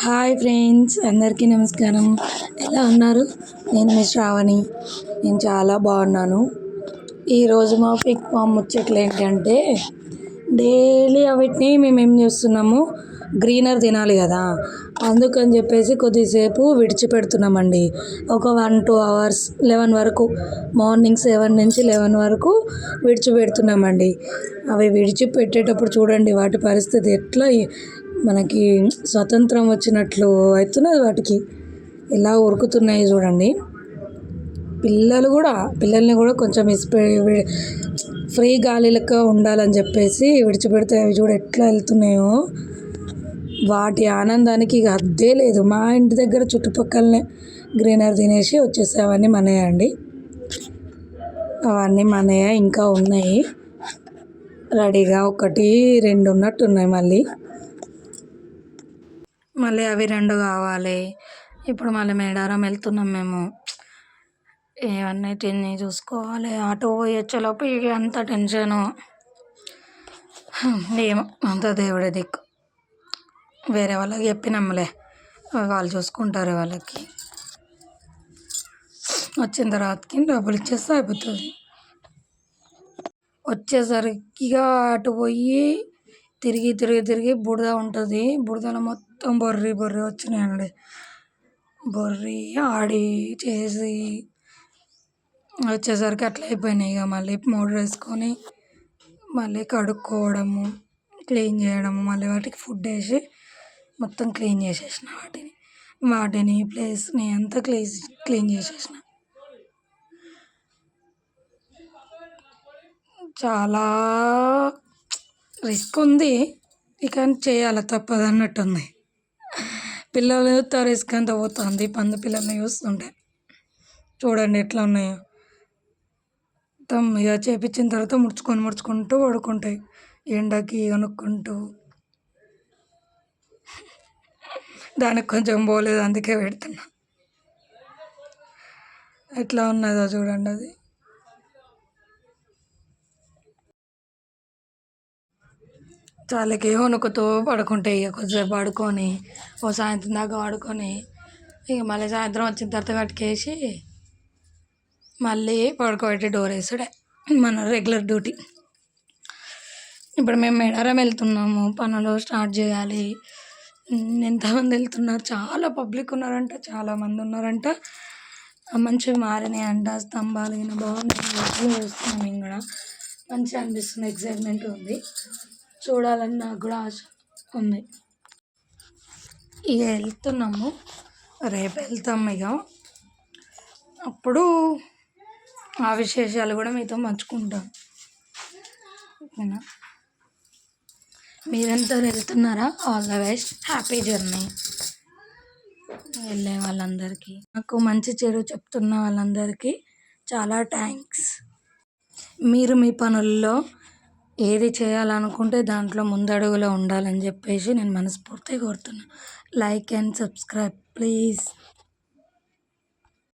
Hi friends, అందరికీ నమస్కారం. ఎలా ఉన్నారు? నేను మీ శ్రావణి. నేను చాలా బాగున్నాను. ఈరోజు మా పిక్ మా ముచ్చట్లు ఏంటంటే, డైలీ వీటిని మేము ఏం చేస్తున్నాము, గ్రీనర్ తినాలి కదా, అందుకని చెప్పేసి కొద్దిసేపు విడిచిపెడుతున్నామండి. ఒక 1-2 అవర్స్ 11 వరకు, మార్నింగ్ 7 నుంచి 11 వరకు విడిచిపెడుతున్నామండి. అవి విడిచిపెట్టేటప్పుడు చూడండి వాటి పరిస్థితి ఎట్లా మనకి స్వతంత్రం వచ్చినట్లు అవుతున్నది. వాటికి ఎలా ఉరుకుతున్నాయి చూడండి. పిల్లల్ని కూడా కొంచెం ఫ్రీ గాలిలతో ఉండాలని చెప్పేసి విడిచిపెడితే అవి చూడ ఎట్లా వెళ్తున్నాయో. వాటి ఆనందానికి ఇక హద్దే లేదు. మా ఇంటి దగ్గర చుట్టుపక్కలనే గ్రీనర్ తినేసి వచ్చేసి అవన్నీ మనయే అండి. అవన్నీ మనయే, ఇంకా ఉన్నాయి రెడీగా. 1-2 ఉన్నట్టున్నాయి. మళ్ళీ అవి 2 కావాలి. ఇప్పుడు మళ్ళీ మేడారం వెళ్తున్నాం మేము. ఇవన్నిటిని చూసుకోవాలి. ఆటో పోయి వచ్చేలోపు ఇక అంత టెన్షను. ఏమో అంత దేవుడే దిక్కు. వేరే వాళ్ళకి చెప్పినాంలే, వాళ్ళు చూసుకుంటారు. వాళ్ళకి వచ్చిన తర్వాతకి డబ్బులు ఇచ్చేస్తే అయిపోతుంది. వచ్చేసరికి ఇక అటు పోయి తిరిగి తిరిగి తిరిగి బురద ఉంటుంది. బురదలో మొత్తం బొర్రి బొర్రి వచ్చినాయండి. బొర్రి ఆడి చేసి వచ్చేసరికి అట్లా అయిపోయినాయి. ఇక మళ్ళీ మోటర్ వేసుకొని మళ్ళీ కడుక్కోవడము, క్లీన్ చేయడము, మళ్ళీ వాటికి ఫుడ్ వేసి మొత్తం క్లీన్ చేసేసిన. వాటిని ప్లేస్ని అంతా క్లీన్ చేసేసిన. చాలా రిస్క్ ఉంది, ఇక చేయాలి, తప్పదు అన్నట్టుంది. పిల్లలతో రిస్క్ అంతా పోతుంది. పంది పిల్లల్ని చూస్తుంటే చూడండి ఎట్లా ఉన్నాయో. మొత్తం ఇక చేపించిన తర్వాత ముడుచుకుంటూ పడుకుంటాయి ఎండకి కొనుక్కుంటూ. దానికి కొంచెం పోలేదు, అందుకే పెడుతున్నా. ఎట్లా ఉన్నదో చూడండి. అది చాలాకి వణుకుతూ పడుకుంటాయి. ఇక కొద్దిసేపు పడుకొని సాయంత్రం దాకా పడుకొని ఇక మళ్ళీ సాయంత్రం వచ్చిన తర్వాత కట్టుకేసి మళ్ళీ పడుకోబెట్టి డోర్ వేసుడే మన రెగ్యులర్ డ్యూటీ. ఇప్పుడు మేము మేడారం వెళ్తున్నాము, పనులు స్టార్ట్ చేయాలి. ఎంతమంది వెళ్తున్నారు? చాలా పబ్లిక్ ఉన్నారంట, చాలామంది ఉన్నారంట. మంచిగా మారినాయి అంట స్తంభాలు. ఈయన బాగున్నాయి చూస్తున్నాం. మేము కూడా మంచిగా అనిపిస్తుంది, ఎక్సైట్మెంట్ ఉంది. చూడాలని నాకు కూడా ఆశ ఉంది. ఇక వెళ్తున్నాము, రేపు వెళ్తాము. ఇక అప్పుడు ఆ విశేషాలు కూడా మీతో పంచుకుంటాం. ఓకేనా? మీరంతా వెళ్తున్నారా? All the best, happy journey. వెళ్ళే వాళ్ళందరికీ, నాకు మంచి చెడు చెప్తున్న వాళ్ళందరికీ చాలా థ్యాంక్స్. మీరు మీ పనుల్లో ఏది చేయాలనుకుంటే దాంట్లో ముందడుగులో ఉండాలని చెప్పేసి నేను మనస్ఫూర్తిగా కోరుతున్నాను. Like and subscribe please.